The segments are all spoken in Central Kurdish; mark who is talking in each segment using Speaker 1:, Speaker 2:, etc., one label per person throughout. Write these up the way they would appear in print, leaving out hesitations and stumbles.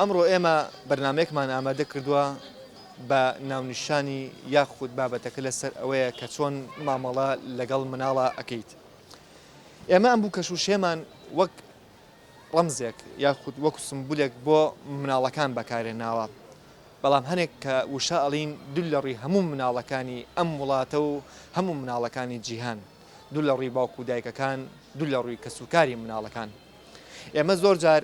Speaker 1: ئەمڕۆ ئێمە بەرنمەیەکمان ئامادە کردووە بە ناونیشانی یاخود بابەتەکە لەسەر ئەوەیە کە چۆن مامەڵە لەگەڵ مناڵە ئەەکەیت. ئێمە ئەم بوو کەشوشێمان وەک ڕەمزێک یاخود وەکو سمبولێک بۆ مناڵەکان بەکارێناوە. بەڵام هەنێک کە وشە ئەڵین دوو لە ڕێی هەموو مناڵەکانی ئەم وڵاتە و هەموو مناڵەکانی جیهان، دوو لە ڕێی باوکو و دایکەکان، دوو لە ڕووی کەسوکاری مناڵەکان. ئێمە زۆر جار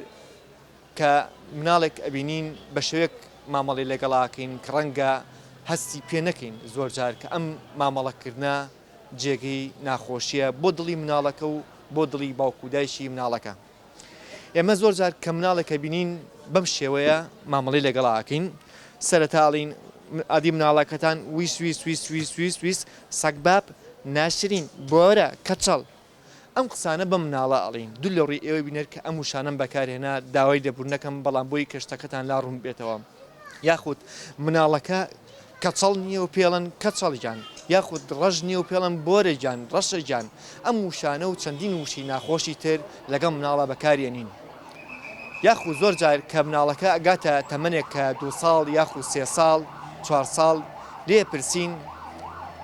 Speaker 1: کە مناڵێک ئەبینین بە شێوەیەک مامەڵی لەگەڵاکەین کە ڕەنگە هەستی پێ نەکەین زۆر جار کە ئەم مامەڵەکردە جێگەی ناخۆشیە بۆ دڵی مناڵەکە و بۆ دڵی باوکو و دایشی مناڵەکە. ئێمە زۆر جار کە مناڵێکە بینین بەم شێوەیە مامەڵی لەگەڵاکەین، سەرەتاڵین ئادی مناڵەکەتان ویس سەگباب ناشرین بۆرە کەچەڵ. ئەم قسانە بە مناڵە ئەڵین دوو لە ڕێی ئێوە بینێت کە ئەم وشانم بەکارهێنا داوای دەبوورنەکەم بەڵام بۆی کەشتەکەتان لا ڕوون بێتەوە. یاخود مناڵەکە کەچەڵ نییە و پێڵەن کەچەڵیجان، یاخود ڕەژ نییە و پێڵەن بۆرەجان ڕەشەجان. ئەم وشانە و چەندین وشی ناخۆشی تر لەگەڵ مناڵە بەکارێنین. یاخود زۆر جار کە مناڵەکە ئەگاتە تەمەنێک کە 2 ساڵ یاخود 3 ساڵ 4 ساڵ لێ پرسین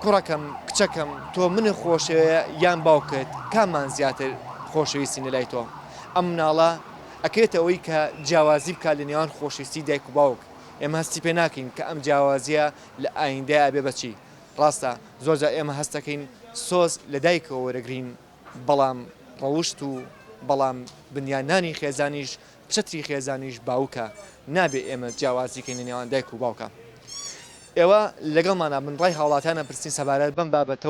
Speaker 1: کوڕەکەم کچەکەم تۆ منە خۆشەوەیە یان باوکت کاممان زیاتر خۆشەویستی لای تۆ. ئەم مناڵە ئەکرێتە ئەوەی کە جیاوازی بکات لە نێوان خۆشەویستی دایک و باوک. ئێمە هەستی پێ ناکەین کە ئەم جیاوازیە لە ئایندەیە ئەبێ بەچی. ڕاستە زۆر جار ئێمە هەست دەکەین سۆز لە دایکەوە وەرەگرین، بەڵام ڕەوشت و بەڵام بنیانانی خێزانیش چتری خێزانیش باوکە، نابێ ئێمە جیاوازیکەین لە نێوان دایک و باوکە. ئێوە لەگەڵمانە من ڕای هاوڵاتیانە پرسین سەبارەت بەم بابەتە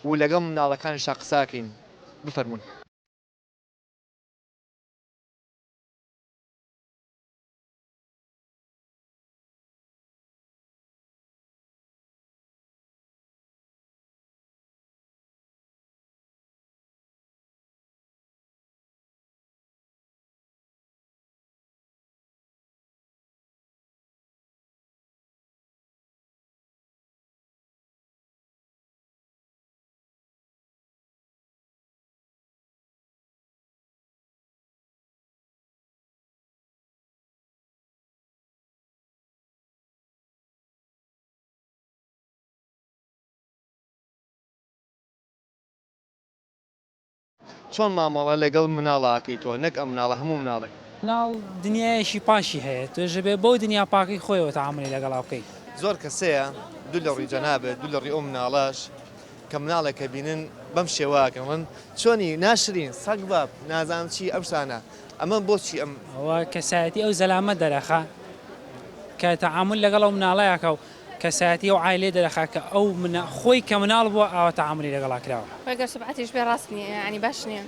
Speaker 1: و لەگەڵ مناڵەکانیشا قساکەین. بفەرمونون. چۆن مامەڵە لەگەڵ مناڵاکەیتەوە نەک ئەم مناڵە هەموو مناڵێک.
Speaker 2: مناڵ دنیایەشی پاشی هەیە، توێژە بێ بۆ دنیا پاکی خۆیەوە تەعاملی لەگەڵا بکەیت.
Speaker 1: زۆر کەسەیە دوو لە ڕووی جەنابێت دوو لە ڕووی ئەو مناڵەش کە مناڵێکە بینن بەم شێواکە من چۆنی ناشرین سەگ باب نازانم چی ئەم شانە ئەمە بۆچی ئەم
Speaker 2: ئەوە کەسایەتی ئەو زەلامە دەرەخە کە تەعامل لەگەڵ ئەو مناڵەیەکە و کەسایەتی ئەو عایلێ دەرەخا کە ئەو خۆی کە مناڵ بووە ئەوە تەعاملی لەگەڵا کراوە.
Speaker 3: وەگەر سوبعەتیش بێ ڕاست نییە ینی باش نییە.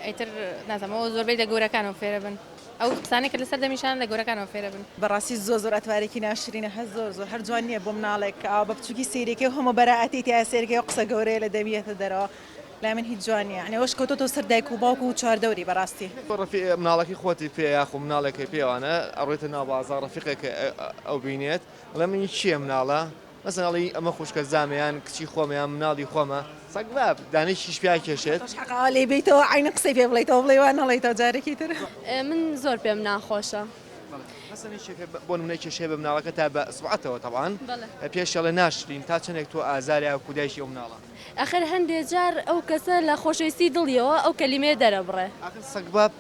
Speaker 3: ئیتر نازانەوە زۆربەی لە گەورەکانەوە فێرە بن. ئەو قسانێک کە لەسەر دەمیشان لە گەورەکانەوە فێرە بن.
Speaker 4: بەڕاستی زۆر ئەتوارێکی ناشرینە هەر زۆر هەر جوان نییە بۆ مناڵێک ئەو بە بچووکی سیرێکی و هەموو بەراعەتی تیا سێرگی و قسە گەورەیە لە دەبیێتە دەرەوە. لا من هیچ جوان نییە. یعنی ئەوش کەوتۆتەوە سەر دایک و باوک و چواردەوری بەڕاستی.
Speaker 1: ڕەفیق مناڵێکی خۆتی پێ یاخو مناڵێکی پێوانە ئەڕێتە ناو بازاڕ ڕەفیقێک ئەو بینێت وڵێ من چییە مناڵە؟ مەسەڵی ئەمە خوشکە زامیان کچی خۆمەیان مناڵی خۆمە سەگ باب دانیشیش پیا کێشێت
Speaker 4: حەقا لێ بیتەوە عینە قسەی پێ بڵێیتەوە بڵێ وان نەڵێیتەوە جارێکی تر.
Speaker 3: من زۆر پێم ناخۆشە.
Speaker 1: بۆ نمونەی کێشەیە بە مناڵەکە تا بە سوعەتەوە تەوان پێشەڵە ناشرین تا چەندێک تۆ ئازاریا و کودایشی ئەو مناڵە.
Speaker 3: ئەخر هەندێک جار ئەو کەسە لە خۆشەویستی دڵیەوە ئەو کەلیمێ دەرەبڕێ.
Speaker 1: سەگ باب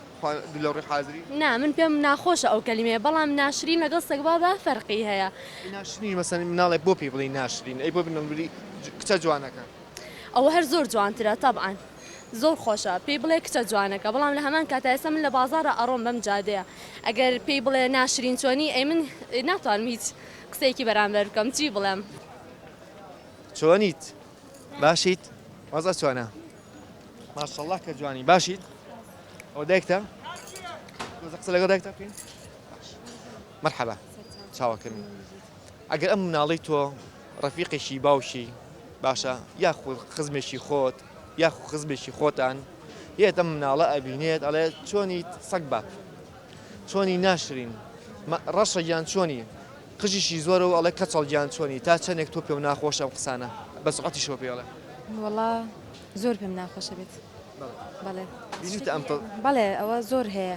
Speaker 1: لە ڕێی حاضری؟
Speaker 3: نا من پێم ناخۆشە ئەو کەلیمێ بەڵام ناشرین لەگەڵ سەگ بابە فەرقی هەیە.
Speaker 1: ناشرین مەسەڵی مناڵێک بۆ پێی بڵێ ناشرین ئەی بۆ بنەوری کچە جوانەکە.
Speaker 3: ئەوە هەر زۆر جوانترە تەبعاً. زۆر خۆشە پێی بڵێ کچە جوانەکە بەڵام لە هەمان کاتە ئێستا من لە بازارە ئەڕۆم بەم جادەیە ئەگەر پێی بڵێ ناشرین چۆنی ئەی من ناتوانم هیچ قسەیەکی بەرامبەر بکەم چی بڵێم.
Speaker 1: چۆنیت؟ باشیت؟ وەزە چۆنە؟ ماشەڵڵا کە جوانی باشیت؟ ئەو دایکتە؟ قسە لەگەڵ دایکتە بکەین؟ مەرحەبا چاوەکەمی. ئەگەر ئەم مناڵی تۆ ڕەفیقێکی باوشی باشە یاخود خزمێکی خۆت یاخو خزمێکی خۆتان یێت ئەم مناڵە ئەبینێت ئەڵێ چۆنی سەگ باب چۆنی ناشرین ڕەشە گیان چۆنی قژیشی زۆرە و ئەڵێ کەچەڵ گیان چۆنی تا چەندێک تۆ پێم ناخۆشە ئەم قسانە بە سوعەتی شۆ پێڵێ.
Speaker 5: وەڵا زۆر پێم ناخۆشە بێت. بەڵێ
Speaker 1: بینیتە ئەم
Speaker 5: بەڵێ ئەوە زۆر هەیە.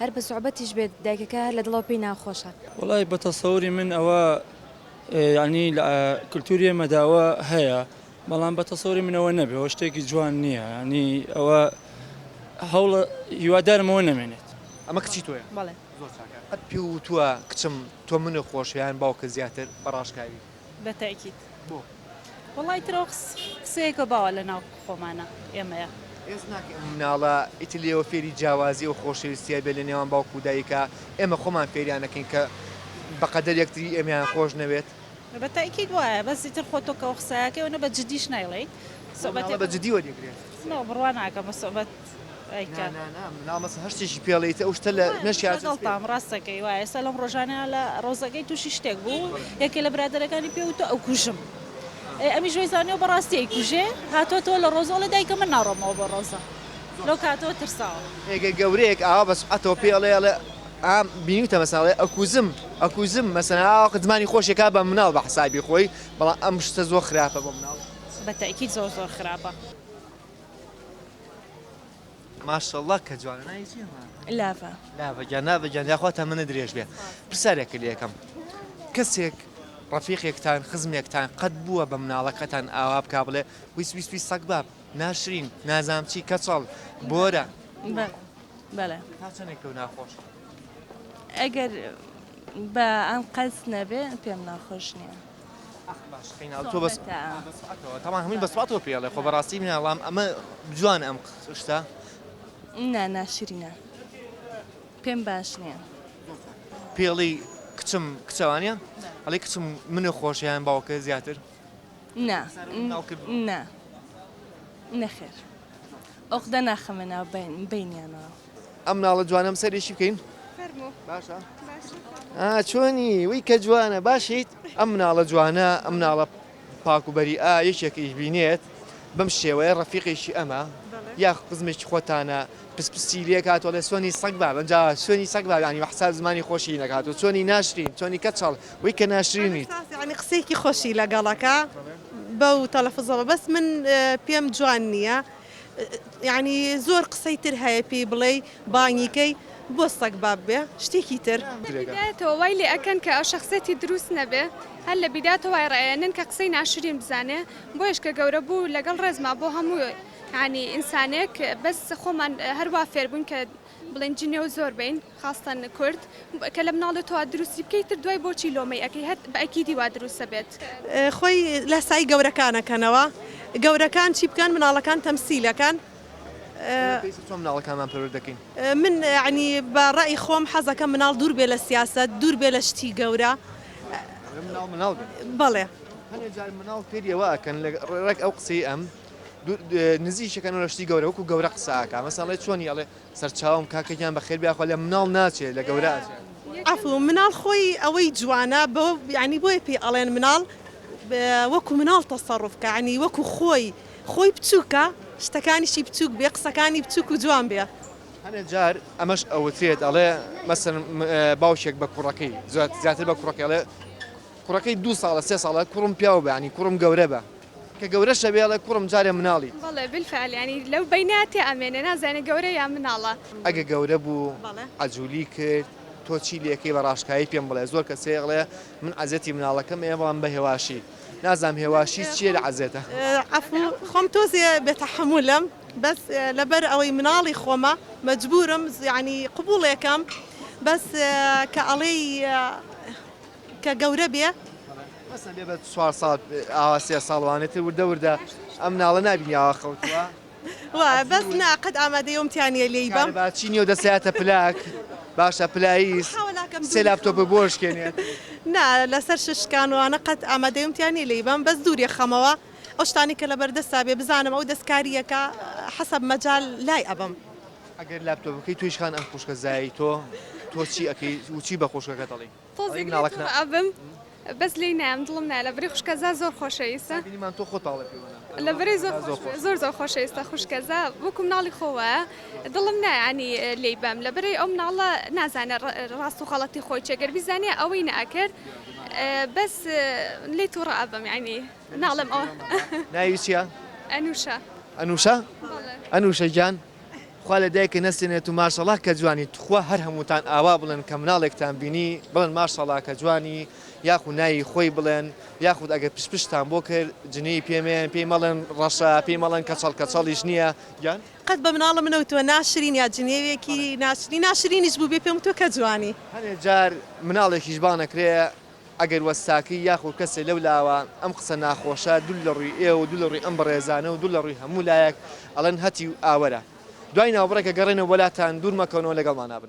Speaker 5: هەر بە سوعبەتیش بێت دایکەکە هەر لە دڵەوە پێی ناخۆشە.
Speaker 6: وڵی بە تەسەوری من ئەوە ینی کللتوری مەداوە هەیە بەڵام بە تەسەوری منەوە نەبێ ئەوە شتێکی جوان نییە ینی ئەوە هەوڵە هیوادارمەوە نامێنێت.
Speaker 1: ئەمە کچی تۆیە؟
Speaker 5: بەڵێ.
Speaker 1: زۆر چاکە. قەت پێ وتووە کچم تۆ منە خۆشیان باوکە زیاتر بەڕاشکاوی؟
Speaker 7: بەتاکیید.
Speaker 1: بۆ؟
Speaker 7: وڵی ترۆ قسەیەکە باوە لە ناو خۆمانە ئێمەیە.
Speaker 1: ئێز ناکە مناڵە ئیتلیەوە فێری جیاوازی و خۆشەویستیە بێ لە نێوان باوکو و دایکە ئێمە خۆمان فێریانەکەین کە بەقەدەر یەکتری ئێمەیان خۆش نەوێت.
Speaker 7: بەتاکیید وایە بەسی تر خۆتۆ کە قسەکەەوە بە جدیش نایڵێ
Speaker 1: بە جدی وەدەگرێت.
Speaker 7: بڕوان ناکە بە سۆبەت
Speaker 1: نامەس هەشتێکی پێڵیتە ئەو شتە لە
Speaker 7: نەشیاڵتام ڕاستەکەی وایە سە لەم ڕۆژانە لە ڕۆزەکەی تووشی شتێک بوو یەکێ لە برادەرەکانی پێوتە ئەو کوژم. ئەمی ژۆی زانیەوە بەڕاستی کوژێ هاتۆتەوە لە ڕۆزۆ لە دایکە من ناڕۆمەوە بە ڕۆزە لەو کاتەوە ترساوە.
Speaker 1: ئێگە گەورەیەک ئاوا بەس ئەتەوە پێڵێ لە ئام بینیتە مەساڵێ ئەکوزم مەسەنا ئاوا زمانی خۆشێکا بە مناڵ بە حسابی خۆی بەڵام ئەم شتە زۆر خراپە بۆ مناڵ.
Speaker 7: بەتاکیید زۆر زۆر خراپە.
Speaker 1: ماشەڵڵا کە جوانە نایی چی
Speaker 5: لافە.
Speaker 1: لافەگیان نافەگیان یاخواتە منە درێژ بێ. پرسیارێکە لێ یەکەم کەسێک ڕەفیقێکتان خزمێکتان قەت بووە بە مناڵەکەتان ئاوا بکا بڵێ ویسویسوی سەگ باب ناشرین نازام چی کەچەڵ بۆرە
Speaker 5: بەڵێ
Speaker 1: تا چەندێک و ناخۆش
Speaker 5: ئەگەر بە ئەم قەس نەبێ پێم ناخۆش نییە.
Speaker 1: تۆ بەس تامان هەمووی بەسواتەوە پێڵێ خۆ بەڕاستی مناڵام ئەمە جوان ئەم شتە
Speaker 5: نا ناشرینە پێم باش نییە.
Speaker 1: پێڵی کچم کچەوانە ئەڵێ کچم منە خۆشیان باوکە زیاتر
Speaker 5: نا نەخێر ئۆقدە ناخەمەنا بینیانەوە.
Speaker 1: ئەم مناڵە جوانم سەرێکی بکەین باشە چۆنی وی کە جوانە باشیت ئەم مناڵە جوانە ئەم مناڵە پاکوبەری یەکێکیش بینێت بەم شێوەیە ڕەفیقێکی ئەمە یا قزمێکی خۆتانە پسپسی لێک هاتووە لە سۆنی سەگ با بەنجا سوێنی سەگ بانی حساب زمانی خۆشی نەکاتەوە چۆنی ناشرین چۆنی کەچەڵ وی کە ناشرینیت
Speaker 8: ینی قسێکی خۆشی لەگەڵەکە بەو تەلەفزەوە بەس من پێم جوان نییە یعنی زۆر قسەی تر هەیە پێی بڵێ بانیکەی بۆ سەگ باب بێ شتێکی تر
Speaker 9: بدايتەوە وای لێ ئەکەن کە ئەو شخصێتی دروست نەبێ هەر لە بیداتەوە وای ڕێنن کە قسەی ناشرین بزانێ بۆیش کە گەورە بوو لەگەڵ ڕێزما بۆ هەموو ینی ئینسانێک بەس خۆمان هەروە فێربوون کە بڵێن جنێ و زۆر بین خاستان کورد کە لە مناڵێتەوە دروستی بکەیت تر دوای بۆچی لۆمەی ئەەکەی هەت بەئەکیدی وا دروستە بێت
Speaker 8: خۆی لە سای گەورەکانەکەنەوە گەورەکان چی بکەن مناڵەکان تەمسیلەکان
Speaker 1: مناڵەکانمان پەروەردە دەکەین
Speaker 8: من عنی بە ڕای خۆم حەزەکە مناڵ دوور بێ لە سیاست دوور بێ لە شتی گەورە بەڵێ
Speaker 1: هەنێجار مناڵ فێریەوە ئەکەن ڕێک ئەو قسەی ئەم نزیشەکەن و لەشتی گەورە وەکو گەورە قساکە مەساڵێ چۆنی ئەڵێ سەرچاوم کاکەیان بە خێر بیاخوا لە مناڵ ناچێت لە گەورە
Speaker 8: ئەفو مناڵ خۆی ئەوەی جوانە بۆ ینی بۆیە پێی ئەڵێن مناڵ وەکو مناڵ تەسەڕوفکە عنی وەکو خۆی بچووکە شتەکانیشی بچووک بێ قسەکانی بچووک و جوان بێ
Speaker 1: هەنێ جار ئەمەش ئەوترێت ئەڵێ مەسەن باوشێک بە کوڕەکەی زیاتر بە کوڕەکەی ئەڵێ کوڕەکەی 2 ساڵە 3 ساڵە کوڕم پیاو بە ینی کوڕم گەورە بە کە گەورەشە بێڵێ کوڕم جارێ مناڵی
Speaker 9: بەڵێ بالفعل ینی لەو بەیناتی ئەمێنێ نازانێت گەورە یان مناڵە
Speaker 1: ئەگە گەورە بوو عەجوولی کرد تۆ چی لەکەی بە ڕاشکایی پێم بڵێ زۆر کەسێڵێ من عەزەتی مناڵەکەم ێ بەڵام بە هێواشی نازام هێواشی چیە لە عەزێتە
Speaker 8: خۆم تۆزێ بێتەحەمولم بەس لەبەر ئەوەی مناڵی خۆمە مەجبورم ینی قبوڵێکم بەس کە ئەڵێ کە گەورە بێ
Speaker 1: مەسەن بێ بە 4 ساڵ ئاوا 3 ساڵوانێتتر وردە ئەم ناڵە نبینیاوە خەوتووە
Speaker 8: وای بەس ناقەت ئامادەیەمتیانە لێی بەم
Speaker 1: باچینی و دەسەیاتە پلاک باشە پلاییس سێ لاپتۆپە بۆشکێنێت
Speaker 8: نا لەسەر ششکانوانە قەت ئامادەیەمتیانی لێی بەم بەس دووری خەمەوە ئەو شتانی کە لە بەردەستا بێ بزانم ئەو دەستکاریەکە حەسەب مەجال لای ئەبم
Speaker 1: ئەگەر لاپتۆپەکەی تویشخان ئەم خوشکە زایی تۆ چی ئەەکەی وچی بە خوشکەکە دەڵی
Speaker 9: ئەبم بەس لی نام دڵم نا لە بری خوشکەزا زۆر خۆشەویستە
Speaker 1: بینیمان تۆ خۆت باڵە
Speaker 9: لە بری زۆر خۆشەویستە خوشکەزا وەکو مناڵی خۆوە دڵم نایانی لێی بەم لە بەرەی ئەو مناڵە نازانێت ڕاست و خەڵەتی خۆی چێگەر بیزانێ ئەوەی نەکرد بەس لی تووڕە ئەبم ینی ناڵم ئەوە
Speaker 1: ناوی چییە؟
Speaker 9: ئەنوشە
Speaker 1: ئەنوشە؟ ئەنوشە گیان خوا لە دایکە نەسێنێت و ماشەڵا کە جوانی توخوا هەر هەمووتان ئاوا بڵێن کە مناڵێکتان بینی بڵێن ماشەڵا کە جوانی یاخو نایی خۆی بڵێن یاخود ئەگەر پشتان بۆ کرد جنەی پێمێن پێی مەڵێن ڕەشە پێی مەڵێن کەچەڵ کەچەڵیش نییە گیان
Speaker 8: قەت بە مناڵە منەوتوە ناشرین یا جنێوێکی ناشرینیش بوو بێ پێم تۆ کە جوانی
Speaker 1: هەنێ جار مناڵێکیش بانەکرێ ئەگەر وەستاکی یاخود کەسێ لەو لاوە ئەم قسە ناخۆشە دوو لە ڕووی ئێوە و دوو لە ڕووی ئەم بەڕێزانە و دوو لە ڕووی هەموو لایەک ئەڵەن هەتی ئاوەرە دوای ناوبڕێکە گەڕێنە وەلاتان دوور مەکەنەوە لەگەڵمان نابن.